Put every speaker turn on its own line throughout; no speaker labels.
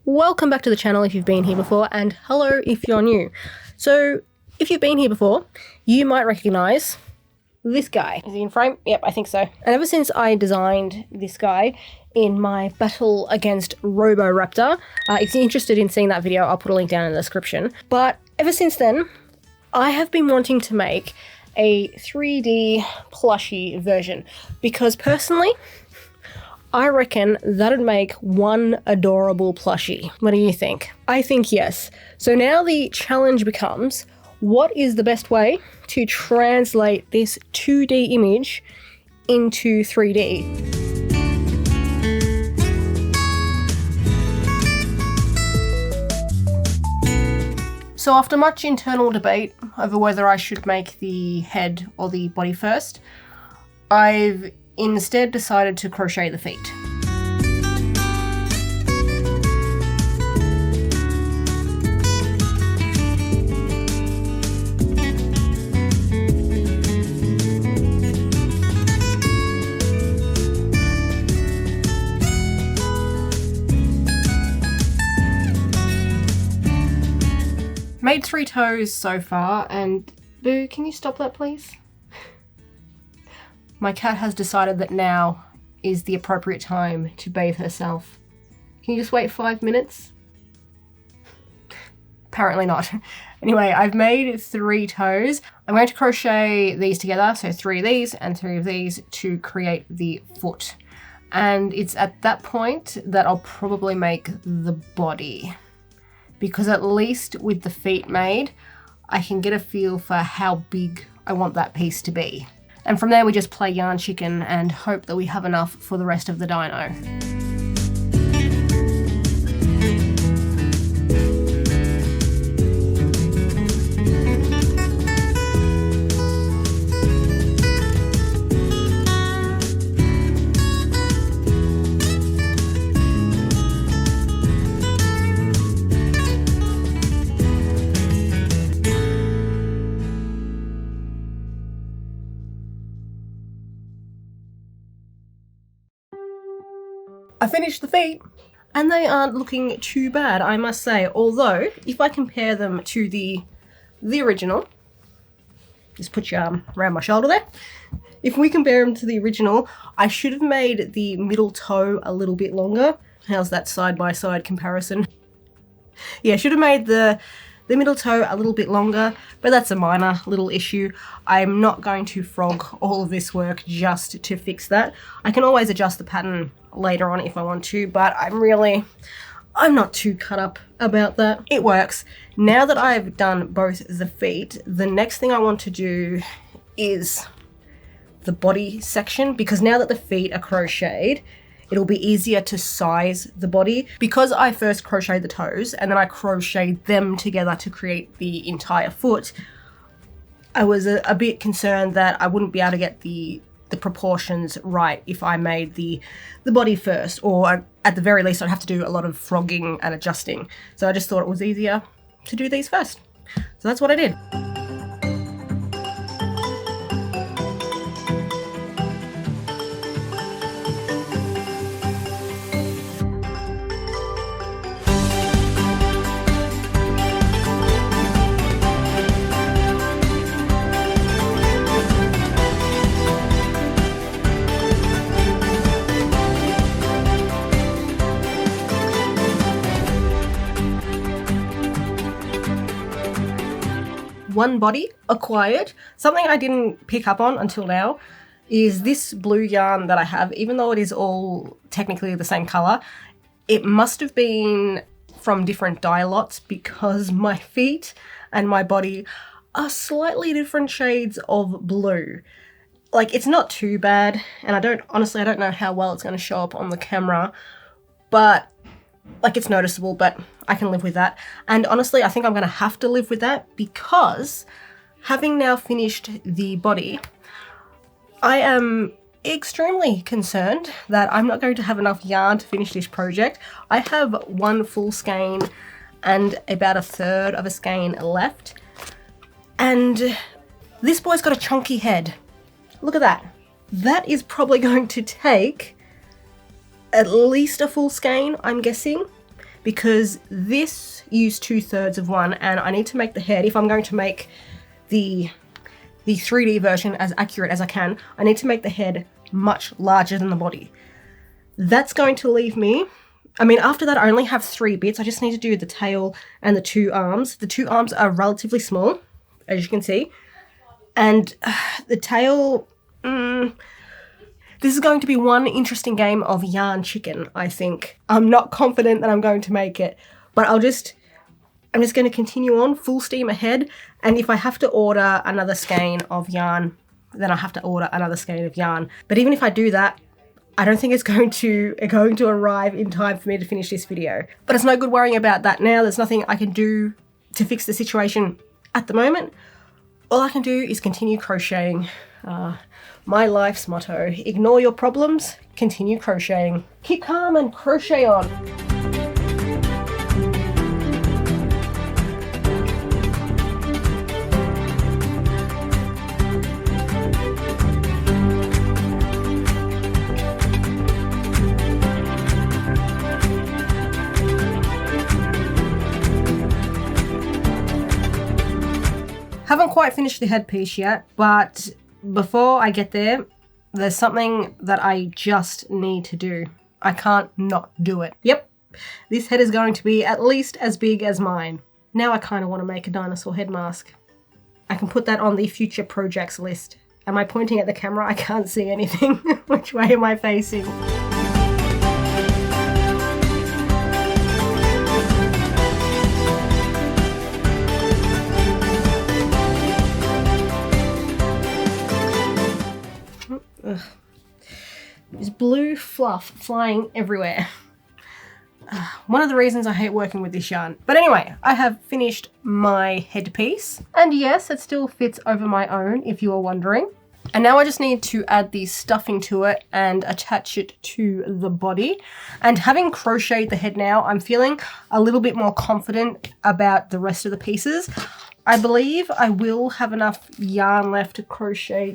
Welcome back to the channel if you've been here before, and hello if you're new. So if you've been here before, you might recognize this guy. Is he in frame? Yep, I think so. And ever since I designed this guy in my battle against Roboraptor, if you're interested in seeing that video, I'll put a link down in the description. But ever since then, I have been wanting to make a 3D plushie version because personally, I reckon that'd make one adorable plushie. What do you think? I think yes. So now the challenge becomes, what is the best way to translate this 2D image into 3D? So after much internal debate over whether I should make the head or the body first, I've instead decided to crochet the feet. Made 3 toes so far, and Boo, can you stop that please? My cat has decided that now is the appropriate time to bathe herself. Can you just wait 5 minutes? Apparently not. Anyway, I've made 3 toes. I'm going to crochet these together, so 3 of these and 3 of these to create the foot. And it's at that point that I'll probably make the body, because at least with the feet made, I can get a feel for how big I want that piece to be. And from there we just play yarn chicken and hope that we have enough for the rest of the dino. I finished the feet, and they aren't looking too bad, I must say. Although, if I compare them to the original, just put your arm around my shoulder there. If we compare them to the original, I should have made the middle toe a little bit longer. How's that side-by-side comparison? Yeah, I should have made the middle toe a little bit longer, but that's a minor little issue. I'm not going to frog all of this work just to fix that. I can always adjust the pattern later on if I want to, but I'm not too cut up about that. It works. Now that I've done both the feet, the next thing I want to do is the body section, because now that the feet are crocheted, it'll be easier to size the body. Because I first crocheted the toes and then I crocheted them together to create the entire foot, I was a bit concerned that I wouldn't be able to get the proportions right if I made the body first, or at the very least I'd have to do a lot of frogging and adjusting. So I just thought it was easier to do these first. So that's what I did. One body acquired. Something I didn't pick up on until now is this blue yarn that I have. Even though it is all technically the same color, it must have been from different dye lots, because my feet and my body are slightly different shades of blue. Like, it's not too bad, and I don't know how well it's going to show up on the camera, but like, it's noticeable, but I can live with that. And honestly, I think I'm going to have to live with that, because having now finished the body, I am extremely concerned that I'm not going to have enough yarn to finish this project. I have 1 full skein and about 1/3 of a skein left. And this boy's got a chunky head. Look at that. That is probably going to take at least a full skein, I'm guessing, because this used 2/3 of one, and I need to make the head, if I'm going to make the 3D version as accurate as I can, I need to make the head much larger than the body. That's going to leave me, I mean, after that I only have 3 bits. I just need to do the tail and the 2 arms. The 2 arms are relatively small, as you can see, and the tail, this is going to be one interesting game of yarn chicken, I think. I'm not confident that I'm going to make it, but I'm just going to continue on full steam ahead, and if I have to order another skein of yarn, then I have to order another skein of yarn. But even if I do that, I don't think it's going to arrive in time for me to finish this video. But it's no good worrying about that now. There's nothing I can do to fix the situation at the moment. All I can do is continue crocheting. My life's motto: ignore your problems, continue crocheting. Keep calm and crochet on. Haven't quite finished the headpiece yet, but before I get there, there's something that I just need to do. I can't not do it. Yep, this head is going to be at least as big as mine. Now I kind of want to make a dinosaur head mask. I can put that on the future projects list. Am I pointing at the camera? I can't see anything. Which way am I facing? Ugh. There's blue fluff flying everywhere. One of the reasons I hate working with this yarn. But anyway, I have finished my headpiece. And yes, it still fits over my own, if you are wondering. And now I just need to add the stuffing to it and attach it to the body. And having crocheted the head now, I'm feeling a little bit more confident about the rest of the pieces. I believe I will have enough yarn left to crochet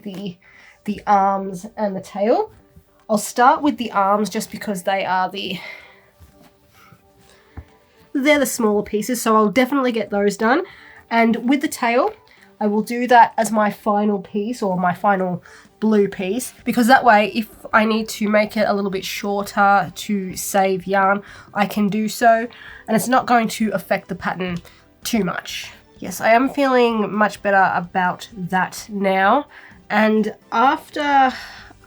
the arms and the tail. I'll start with the arms just because they are they're the smaller pieces, so I'll definitely get those done. And with the tail, I will do that as my final piece, or my final blue piece, because that way if I need to make it a little bit shorter to save yarn, I can do so, and it's not going to affect the pattern too much. Yes, I am feeling much better about that now. And after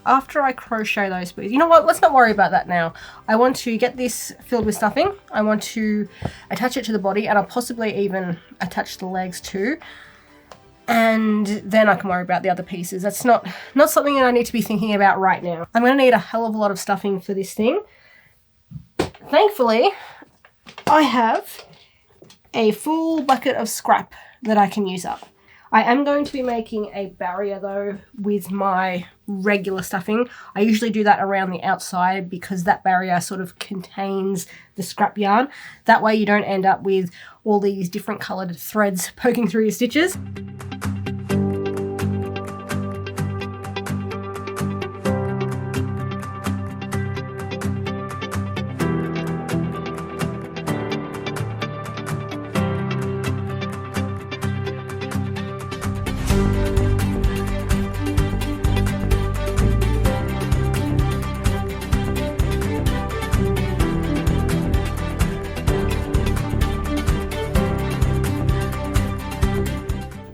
I crochet those pieces, you know what, let's not worry about that now. I want to get this filled with stuffing. I want to attach it to the body, and I'll possibly even attach the legs too. And then I can worry about the other pieces. That's not something that I need to be thinking about right now. I'm going to need a hell of a lot of stuffing for this thing. Thankfully, I have a full bucket of scrap that I can use up. I am going to be making a barrier though with my regular stuffing. I usually do that around the outside because that barrier sort of contains the scrap yarn. That way you don't end up with all these different coloured threads poking through your stitches.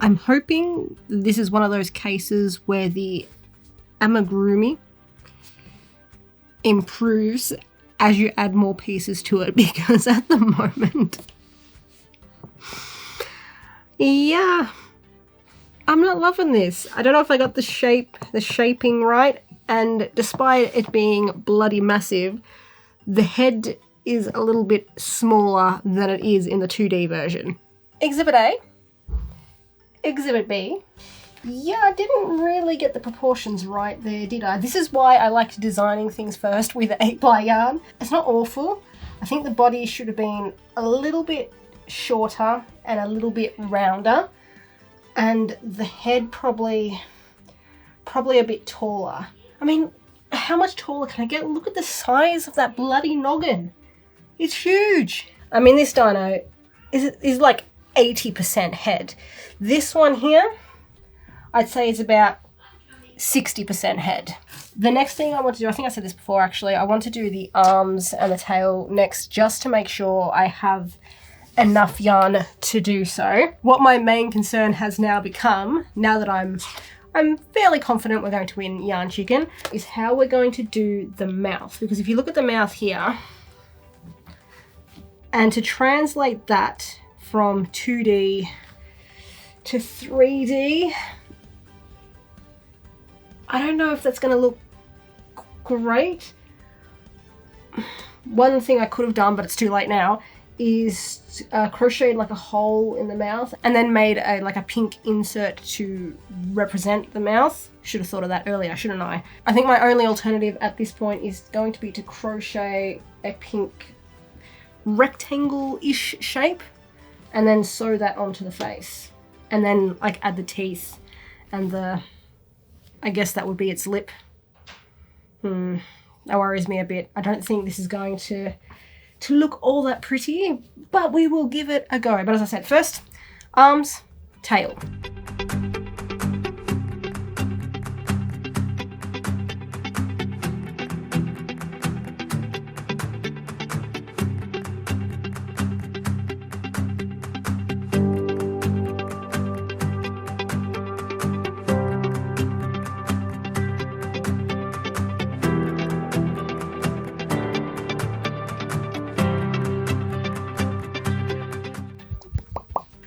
I'm hoping this is one of those cases where the Amigurumi improves as you add more pieces to it, because at the moment, yeah, I'm not loving this. I don't know if I got the shaping right, and despite it being bloody massive, the head is a little bit smaller than it is in the 2D version. Exhibit A. Exhibit B. Yeah, I didn't really get the proportions right there, did I? This is why I like designing things first with 8-ply yarn. It's not awful. I think the body should have been a little bit shorter and a little bit rounder, and the head probably a bit taller. I mean, how much taller can I get? Look at the size of that bloody noggin. It's huge. I mean, this dino is like 80% head. This one here, I'd say is about 60% head. The next thing I want to do, I think I said this before actually, I want to do the arms and the tail next just to make sure I have enough yarn to do so. What my main concern has now become, now that I'm fairly confident we're going to win Yarn Chicken, is how we're going to do the mouth. Because if you look at the mouth here, and to translate that from 2D to 3D, I don't know if that's going to look great. One thing I could have done, but it's too late now, is crocheted like a hole in the mouth and then made like a pink insert to represent the mouth. Should have thought of that earlier, shouldn't I? I think my only alternative at this point is going to be to crochet a pink rectangle-ish shape and then sew that onto the face. And then like add the teeth and I guess that would be its lip. That worries me a bit. I don't think this is going to look all that pretty, but we will give it a go. But as I said, first, arms, tail.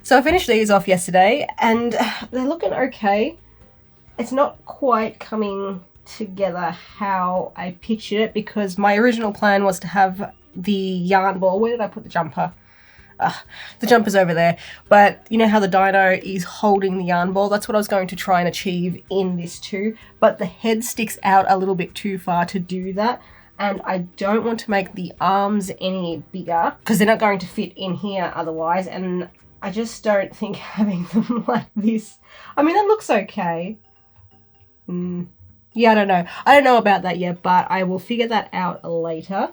So I finished these off yesterday and they're looking okay. It's not quite coming together how I pictured it because my original plan was to have the yarn ball. Where did I put the jumper? The jumper's over there. But you know how the dino is holding the yarn ball? That's what I was going to try and achieve in this too. But the head sticks out a little bit too far to do that. And I don't want to make the arms any bigger because they're not going to fit in here otherwise. And I just don't think having them like this, I mean, that looks okay. Yeah, I don't know. I don't know about that yet, but I will figure that out later.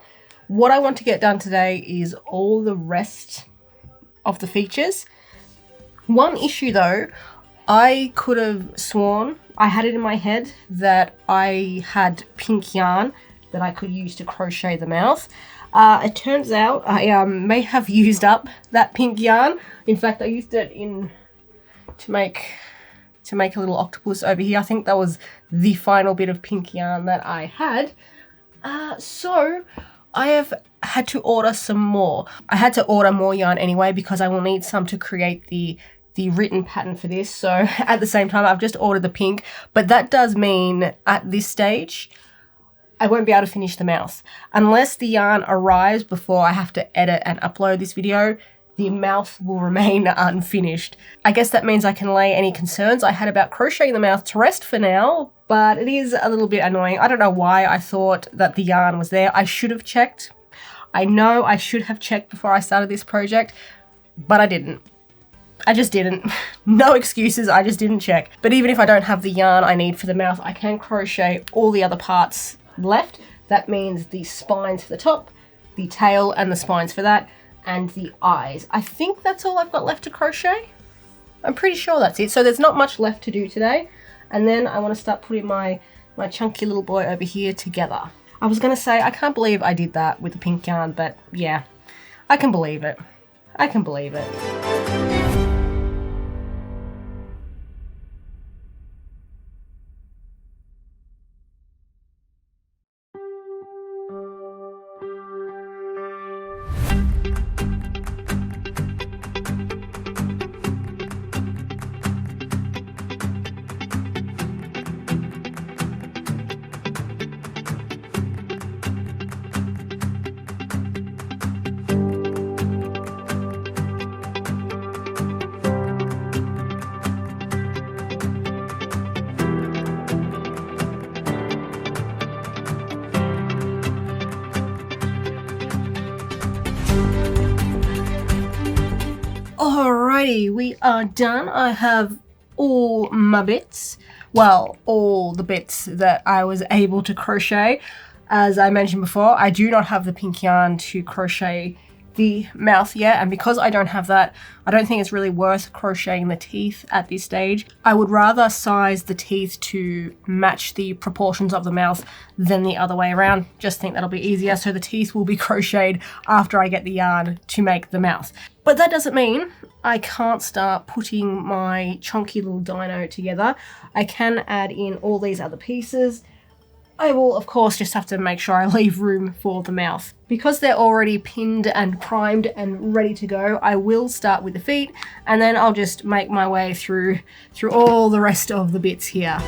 What I want to get done today is all the rest of the features. One issue though, I could have sworn, I had it in my head that I had pink yarn that I could use to crochet the mouth. It turns out I may have used up that pink yarn. In fact, I used it to make a little octopus over here. I think that was the final bit of pink yarn that I had. So I have had to order some more. I had to order more yarn anyway because I will need some to create the written pattern for this. So at the same time, I've just ordered the pink, but that does mean at this stage, I won't be able to finish the mouth. Unless the yarn arrives before I have to edit and upload this video, the mouth will remain unfinished. I guess that means I can lay any concerns I had about crocheting the mouth to rest for now, but it is a little bit annoying. I don't know why I thought that the yarn was there. I should have checked. I know I should have checked before I started this project, but I didn't. I just didn't. No excuses, I just didn't check. But even if I don't have the yarn I need for the mouth, I can crochet all the other parts left. That means the spines for the top, the tail and the spines for that, and the eyes. I think that's all I've got left to crochet. I'm pretty sure that's it. So there's not much left to do today. And then I want to start putting my chunky little boy over here together. I was going to say, I can't believe I did that with the pink yarn, but yeah, I can believe it. I can believe it. Alrighty, we are done. I have all my bits. Well, all the bits that I was able to crochet. As I mentioned before, I do not have the pink yarn to crochet the mouth yet, and because I don't have that, I don't think it's really worth crocheting the teeth at this stage. I would rather size the teeth to match the proportions of the mouth than the other way around. Just think that'll be easier, so the teeth will be crocheted after I get the yarn to make the mouth. But that doesn't mean I can't start putting my chunky little dino together. I can add in all these other pieces. I will, of course, just have to make sure I leave room for the mouth. Because they're already pinned and primed and ready to go, I will start with the feet, and then I'll just make my way through all the rest of the bits here.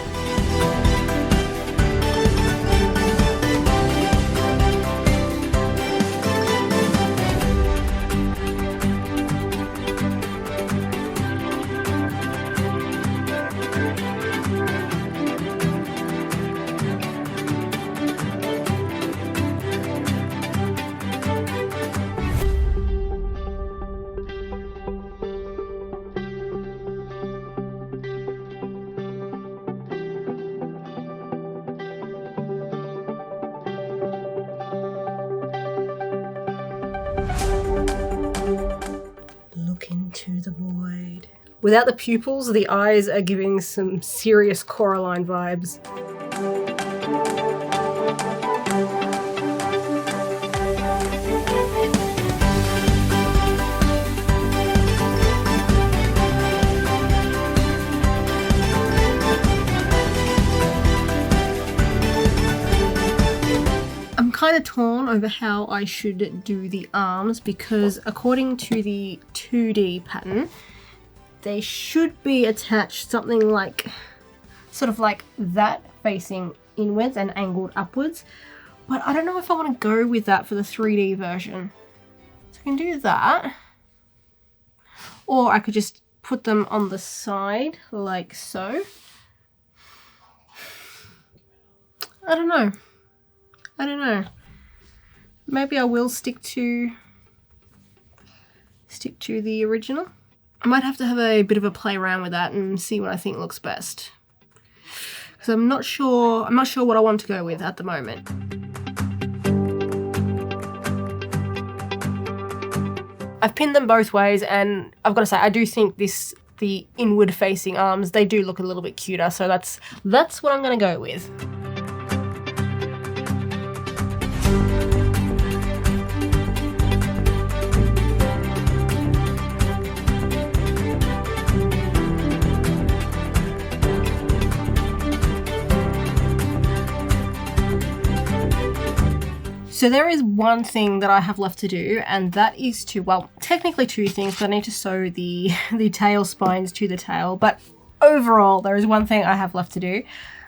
Into the void. Without the pupils, the eyes are giving some serious Coraline vibes. I'm kind of torn over how I should do the arms, because according to the 2D pattern, they should be attached something like, sort of like that, facing inwards and angled upwards. But I don't know if I want to go with that for the 3D version. So I can do that. Or I could just put them on the side like so. I don't know. Maybe I will stick to the original. I might have to have a bit of a play around with that and see what I think looks best. Because I'm not sure what I want to go with at the moment. I've pinned them both ways, and I've got to say, I do think the inward facing arms, they do look a little bit cuter, so that's what I'm going to go with. So there is one thing that I have left to do, and that is to, well, technically two things, but I need to sew the tail spines to the tail. But overall, there is one thing I have left to do,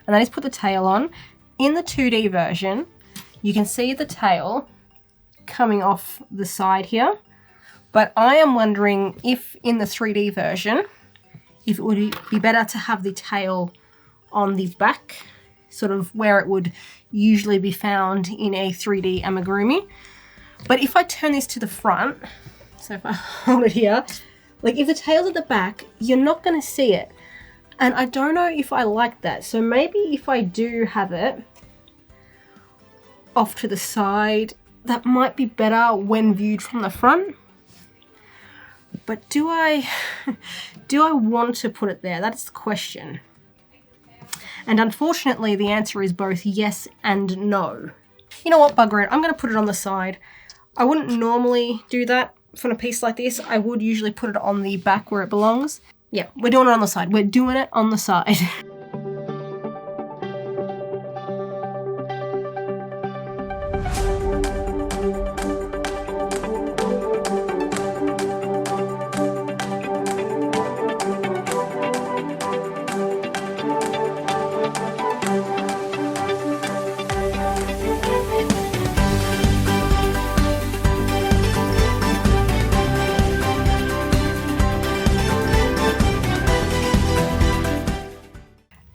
and that is put the tail on. In the 2D version, you can see the tail coming off the side here, but I am wondering if in the 3D version, if it would be better to have the tail on the back, sort of where it would usually be found in a 3D amigurumi. But if I turn this to the front, so if I hold it here, like if the tail's at the back, you're not going to see it. And I don't know if I like that. So maybe if I do have it off to the side, that might be better when viewed from the front. But do I want to put it there? That's the question. And unfortunately, the answer is both yes and no. You know what, bugger it, I'm going to put it on the side. I wouldn't normally do that for a piece like this. I would usually put it on the back where it belongs. Yeah, we're doing it on the side. We're doing it on the side.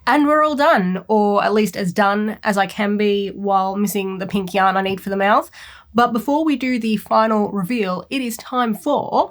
And we're all done, or at least as done as I can be while missing the pink yarn I need for the mouth. But before we do the final reveal, it is time for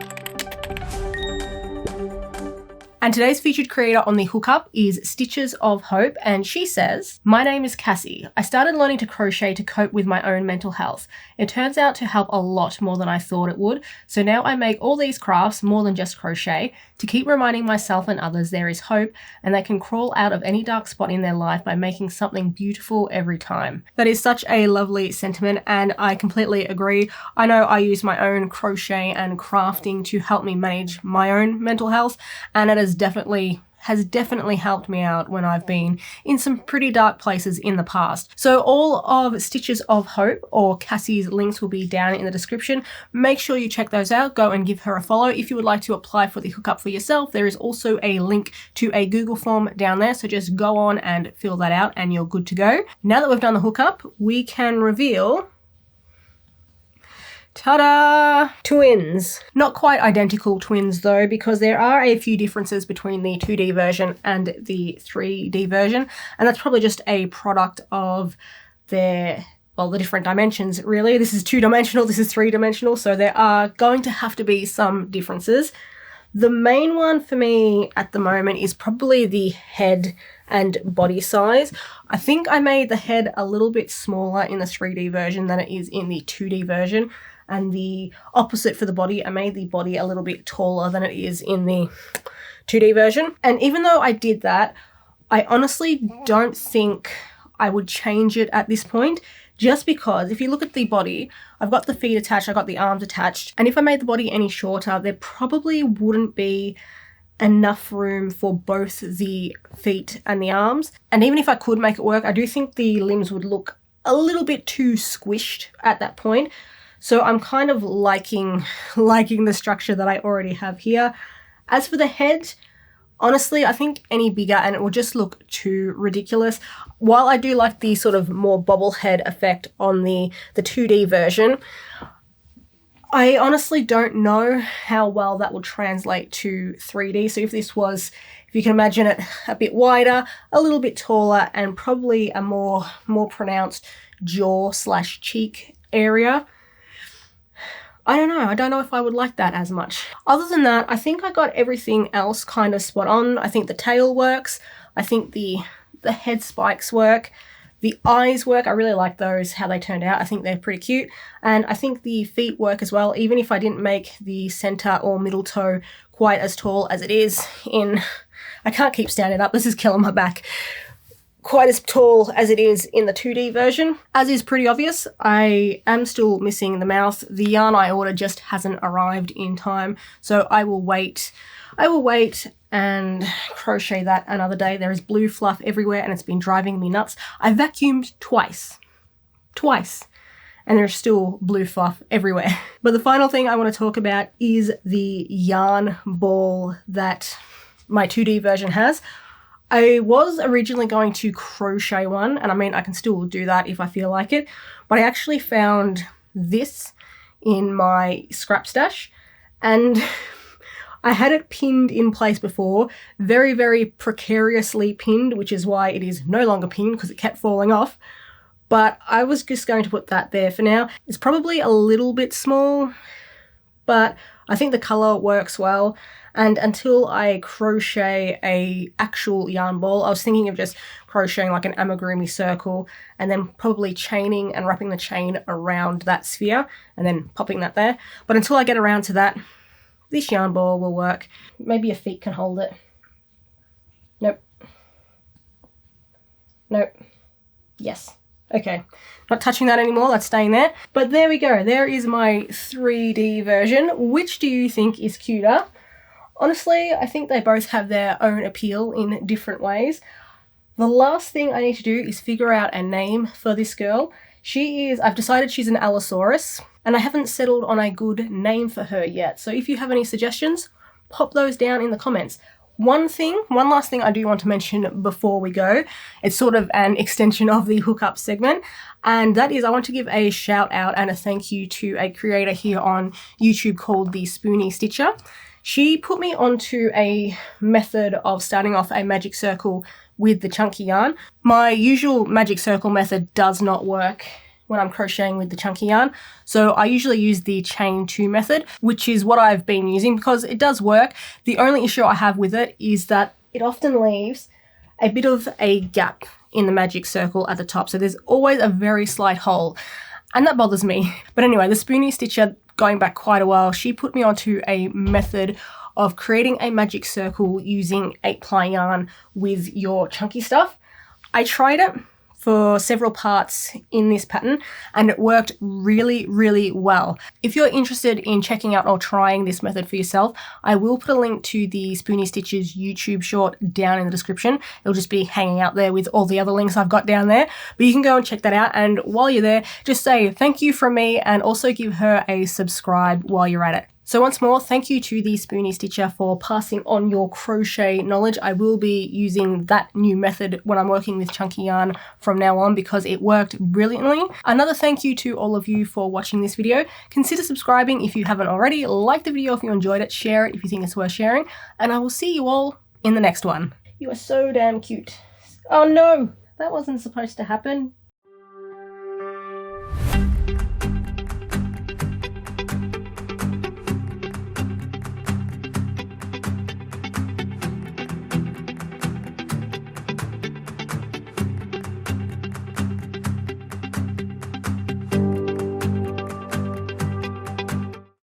And today's featured creator on the hookup is Stitches of Hope, and she says, "My name is Cassie. I started learning to crochet to cope with my own mental health. It turns out to help a lot more than I thought it would, so now I make all these crafts, more than just crochet, to keep reminding myself and others there is hope and they can crawl out of any dark spot in their life by making something beautiful every time." That is such a lovely sentiment, and I completely agree. I know I use my own crochet and crafting to help me manage my own mental health, and it has definitely helped me out when I've been in some pretty dark places in the past. So all of Stitches of Hope, or Cassie's, links will be down in the description. Make sure you check those out. Go and give her a follow. If you would like to apply for the hookup for yourself, there is also a link to a Google form down there. So just go on and fill that out and you're good to go. Now that we've done the hookup, we can reveal, ta-da! Twins. Not quite identical twins though, because there are a few differences between the 2D version and the 3D version, and that's probably just a product of the different dimensions really. This is 2-dimensional, this is 3-dimensional, so there are going to have to be some differences. The main one for me at the moment is probably the head and body size. I think I made the head a little bit smaller in the 3D version than it is in the 2D version. And the opposite for the body, I made the body a little bit taller than it is in the 2D version. And even though I did that, I honestly don't think I would change it at this point, just because if you look at the body, I've got the feet attached, I've got the arms attached, and if I made the body any shorter, there probably wouldn't be enough room for both the feet and the arms. And even if I could make it work, I do think the limbs would look a little bit too squished at that point. So I'm kind of liking the structure that I already have here. As for the head, honestly, I think any bigger and it will just look too ridiculous. While I do like the sort of more bobblehead effect on the 2D version, I honestly don't know how well that will translate to 3D. So if you can imagine it a bit wider, a little bit taller, and probably a more pronounced jaw/cheek area, I don't know if I would like that as much. Other than that, I think I got everything else kind of spot on. I think the tail works. I think the head spikes work. The eyes work. I really like those, how they turned out. I think they're pretty cute. And I think the feet work as well, even if I didn't make the center or middle toe quite as tall as it is in, I can't keep standing up, this is killing my back, quite as tall as it is in the 2D version. As is pretty obvious, I am still missing the mouth. The yarn I ordered just hasn't arrived in time, so I will wait and crochet that another day. There is blue fluff everywhere and it's been driving me nuts. I vacuumed twice, and there's still blue fluff everywhere. But the final thing I want to talk about is the yarn ball that my 2D version has. I was originally going to crochet one, and I mean, I can still do that if I feel like it, but I actually found this in my scrap stash, and I had it pinned in place before, very, very precariously pinned, which is why it is no longer pinned because it kept falling off, but I was just going to put that there for now. It's probably a little bit small, but I think the color works well. And until I crochet a actual yarn ball, I was thinking of just crocheting like an amigurumi circle and then probably chaining and wrapping the chain around that sphere and then popping that there. But until I get around to that, this yarn ball will work. Maybe your feet can hold it. Nope. Nope. Yes. Okay. Not touching that anymore, that's staying there. But there we go. There is my 3D version. Which do you think is cuter? Honestly, I think they both have their own appeal in different ways. The last thing I need to do is figure out a name for this girl. I've decided she's an Allosaurus, and I haven't settled on a good name for her yet. So if you have any suggestions, pop those down in the comments. One last thing I do want to mention before we go, it's sort of an extension of the hookup segment, and that is I want to give a shout out and a thank you to a creator here on YouTube called the Spoony Stitcher. She put me onto a method of starting off a magic circle with the chunky yarn. My usual magic circle method does not work when I'm crocheting with the chunky yarn. So I usually use the chain 2 method, which is what I've been using because it does work. The only issue I have with it is that it often leaves a bit of a gap in the magic circle at the top. So there's always a very slight hole, and that bothers me. But anyway, the Spoonie Stitcher, going back quite a while, she put me onto a method of creating a magic circle using 8-ply yarn with your chunky stuff. I tried it for several parts in this pattern and it worked really, really well. If you're interested in checking out or trying this method for yourself, I will put a link to the Spoonie Stitches YouTube short down in the description. It'll just be hanging out there with all the other links I've got down there, but you can go and check that out. And while you're there, just say thank you from me and also give her a subscribe while you're at it. So once more, thank you to the Spoonie Stitcher for passing on your crochet knowledge. I will be using that new method when I'm working with chunky yarn from now on because it worked brilliantly. Another thank you to all of you for watching this video. Consider subscribing if you haven't already. Like the video if you enjoyed it. Share it if you think it's worth sharing. And I will see you all in the next one. You are so damn cute. Oh no, that wasn't supposed to happen.